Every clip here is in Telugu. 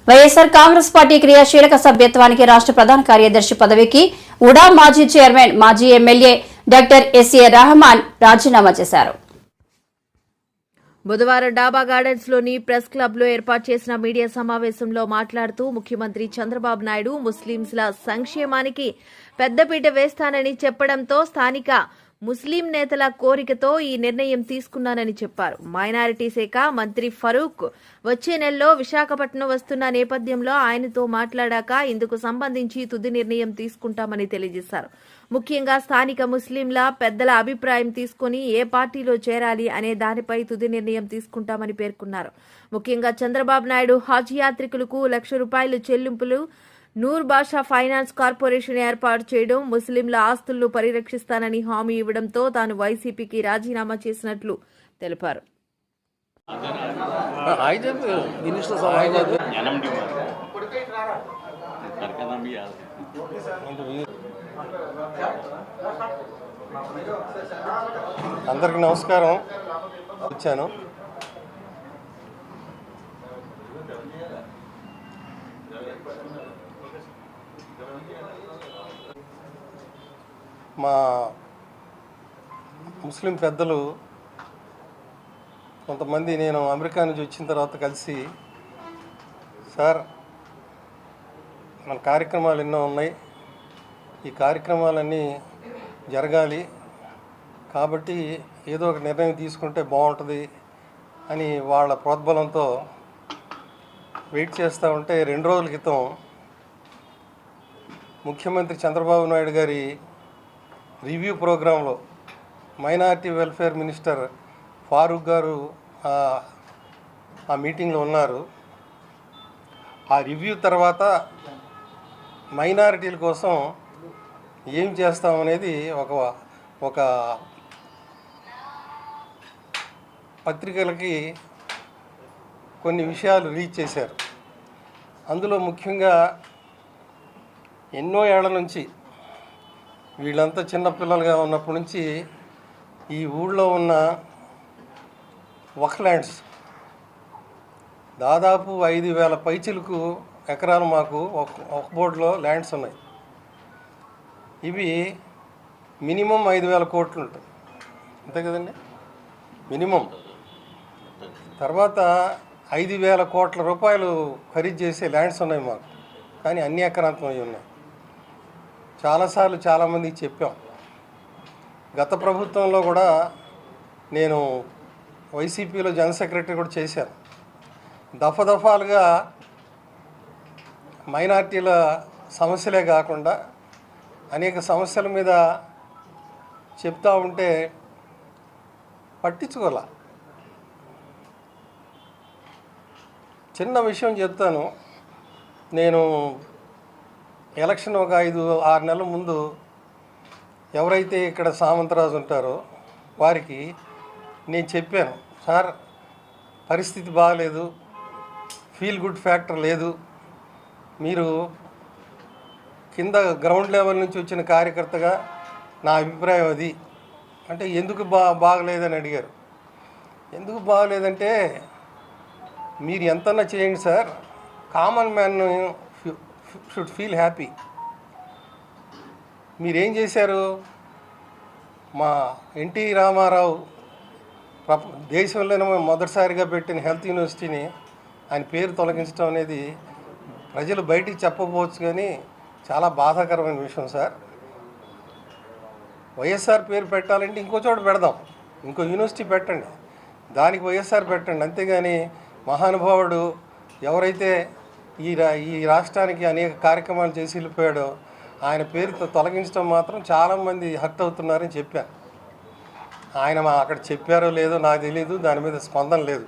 వైఎస్ఆర్ కాంగ్రెస్ పార్టీ క్రియాశీలక సభ్యత్వానికి రాష్ట్ర ప్రధాన కార్యదర్శి పదవికి ఉడా మాజీ చైర్మన్ మాజీ ఎమ్మెల్యే డాక్టర్ ఎస్ఏ రెహమాన్ రాజీనామా చేశారు. బుధవారం డాబా గార్డెన్స్ లోని ప్రెస్ క్లబ్ లో ఏర్పాటు చేసిన మీడియా సమావేశంలో మాట్లాడుతూ ముఖ్యమంత్రి చంద్రబాబు నాయుడు ముస్లింల సంక్షేమానికి పెద్దపీట వేస్తానని చెప్పడంతో స్థానిక ముస్లిం నేతల కోరికతో ఈ నిర్ణయం తీసుకున్నానని చెప్పారు. మైనారిటీ శాఖ మంత్రి ఫరూక్ వచ్చే నెలలో విశాఖపట్నం వస్తున్న నేపథ్యంలో ఆయనతో మాట్లాడాక ఇందుకు సంబంధించి తుది నిర్ణయం తీసుకుంటామని తెలియజేశారు. ముఖ్యంగా స్థానిక ముస్లింల పెద్దల అభిప్రాయం తీసుకుని ఏ పార్టీలో చేరాలి అనే దానిపై తుది నిర్ణయం తీసుకుంటామని పేర్కొన్నారు. ముఖ్యంగా చంద్రబాబు నాయుడు హజ్ యాత్రికులకు ₹1,00,000 చెల్లింపులు నూర్ బాషా ఫైనాన్స్ కార్పొరేషన్ ఏర్పాటు చేయడం, ముస్లింల ఆస్తులను పరిరక్షిస్తానని హామీ ఇవ్వడంతో తాను వైసీపీకి రాజీనామా చేసినట్లు తెలిపారు. అందరికి నమస్కారం. వచ్చాను. మా ముస్లిం పెద్దలు కొంతమంది నేను అమెరికా నుంచి వచ్చిన తర్వాత కలిసి, సార్ మన కార్యక్రమాలు ఎన్నో ఉన్నాయి, ఈ కార్యక్రమాలన్నీ జరగాలి కాబట్టి ఏదో ఒక నిర్ణయం తీసుకుంటే బాగుంటుంది అని వాళ్ళ ప్రోద్బలంతో వెయిట్ చేస్తూ ఉంటే 2 రోజుల క్రితం ముఖ్యమంత్రి చంద్రబాబు నాయుడు గారి రివ్యూ ప్రోగ్రాంలో మైనారిటీ వెల్ఫేర్ మినిస్టర్ ఫారూక్ గారు ఆ మీటింగ్లో ఉన్నారు. ఆ రివ్యూ తర్వాత మైనారిటీల కోసం ఏం చేస్తామనేది ఒక పత్రికలకి కొన్ని విషయాలు రిలీజ్ చేశారు. అందులో ముఖ్యంగా ఎన్నో ఏళ్ల నుంచి వీళ్ళంతా చిన్నపిల్లలుగా ఉన్నప్పటి నుంచి ఈ ఊళ్ళో ఉన్న వక్ఫ్ ల్యాండ్స్ దాదాపు 5,000 పైచిలకు ఎకరాలు మాకు ఒక బోర్డులో ల్యాండ్స్ ఉన్నాయి. ఇవి మినిమం 5,000 కోట్లు ఉంటాయి, అంతే కదండి మినిమం. తర్వాత 5,000 కోట్ల రూపాయలు ఖరీదు చేసే ల్యాండ్స్ ఉన్నాయి మాకు, కానీ అన్ని ఎకరాంతం అవి ఉన్నాయి. చాలాసార్లు చాలామందికి చెప్పాం. గత ప్రభుత్వంలో కూడా నేను వైసీపీలో జనరల్ సెక్రటరీ కూడా చేశాను. దఫాలుగా మైనార్టీల సమస్యలే కాకుండా అనేక సమస్యల మీద చెప్తా ఉంటే పట్టించుకోలే. చిన్న విషయం చెప్తాను. నేను ఎలక్షన్ ఒక 5-6 నెలల ముందు ఎవరైతే ఇక్కడ సామంతరాజు ఉంటారో వారికి నేను చెప్పాను, సార్ పరిస్థితి బాగలేదు, ఫీల్ గుడ్ ఫ్యాక్టర్ లేదు, మీరు కింద గ్రౌండ్ లెవెల్ నుంచి వచ్చిన కార్యకర్తగా నా అభిప్రాయం అది అంటే, ఎందుకు బాగలేదని అడిగారు. ఎందుకు బాగలేదంటే, మీరు ఎంతన్నా చేయండి sir, common man should feel happy. మీరేం చేశారు? మా ఎన్టీ రామారావు దేశంలోనే మొదటిసారిగా పెట్టిన హెల్త్ యూనివర్సిటీని ఆయన పేరు తొలగించడం అనేది ప్రజలు బయటికి చెప్పబోవచ్చు, కానీ చాలా బాధాకరమైన విషయం సార్. వైఎస్ఆర్ పేరు పెట్టాలంటే ఇంకో చోట పెడదాం, ఇంకో యూనివర్సిటీ పెట్టండి, దానికి వైఎస్ఆర్ పెట్టండి. అంతేగాని మహానుభావుడు ఎవరైతే ఈ రాష్ట్రానికి అనేక కార్యక్రమాలు చేసి వెళ్ళిపోయాడో ఆయన పేరుతో తొలగించడం మాత్రం చాలామంది హర్ట్ అవుతున్నారని చెప్పాను. ఆయన అక్కడ చెప్పారో లేదో నాకు తెలీదు, దాని మీద స్పందన లేదు.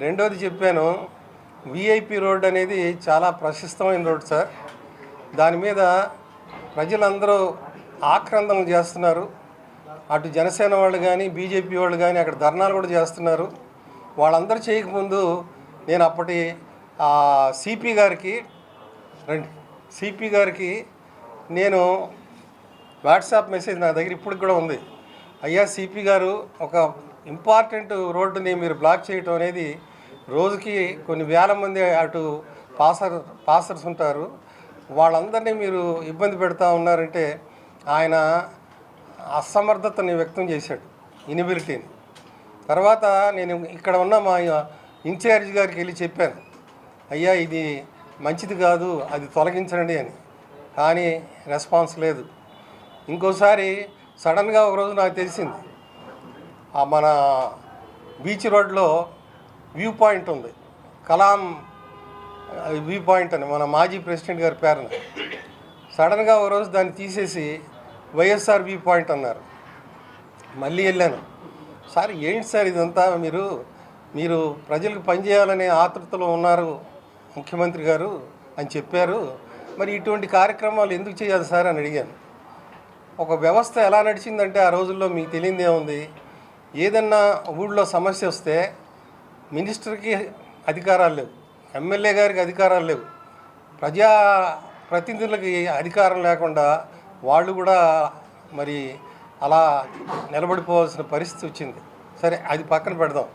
రెండోది చెప్పాను, విఐపి రోడ్ అనేది చాలా ప్రశస్తమైన రోడ్ సార్, దాని మీద ప్రజలందరూ ఆక్రందనలు చేస్తున్నారు. అటు జనసేన వాళ్ళు కానీ బీజేపీ వాళ్ళు కానీ అక్కడ ధర్నాలు కూడా చేస్తున్నారు. వాళ్ళందరూ చేయకముందు నేను అప్పటి సిపి గారికి నేను వాట్సాప్ మెసేజ్ నా దగ్గర ఇప్పటికి కూడా ఉంది. అయ్యా సిపి గారు, ఒక ఇంపార్టెంట్ రోడ్డుని మీరు బ్లాక్ చేయటం అనేది రోజుకి కొన్ని వేల మంది అటు పాసర్స్ ఉంటారు, వాళ్ళందరినీ మీరు ఇబ్బంది పెడతా ఉన్నారంటే ఆయన అసమర్థతని వ్యక్తం చేశాడు, ఇనిబిలిటీని. తర్వాత నేను ఇక్కడ ఉన్న మా ఇన్ఛార్జ్ గారికి వెళ్ళి చెప్పాను, అయ్యా ఇది మంచిది కాదు, అది తొలగించండి అని. కానీ రెస్పాన్స్ లేదు. ఇంకోసారి సడన్గా ఒకరోజు నాకు తెలిసింది, మన బీచ్ రోడ్లో వ్యూ పాయింట్ ఉంది, కలాం వ్యూ పాయింట్ అని మన మాజీ ప్రెసిడెంట్ గారి పేరున. సడన్గా ఒకరోజు దాన్ని తీసేసి వైఎస్ఆర్ వ్యూ పాయింట్ అన్నారు. మళ్ళీ వెళ్ళాను, సార్ ఏంటి సార్ ఇదంతా, మీరు ప్రజలకు పనిచేయాలనే ఆతృతలో ఉన్నారు ముఖ్యమంత్రి గారు అని చెప్పారు, మరి ఇటువంటి కార్యక్రమాలు ఎందుకు చేయాలి సార్ అని అడిగాను. ఒక వ్యవస్థ ఎలా నడిచిందంటే ఆ రోజుల్లో మీకు తెలియదే ఉంది, ఏదన్నా ఊళ్ళో సమస్య వస్తే మినిస్టర్కి అధికారాలు లేవు, ఎమ్మెల్యే గారికి అధికారాలు లేవు, ప్రజా ప్రతినిధులకి అధికారం లేకుండా వాళ్ళు కూడా మరి అలా నిలబడిపోవాల్సిన పరిస్థితి వచ్చింది. సరే, అది పక్కన పెడదాం.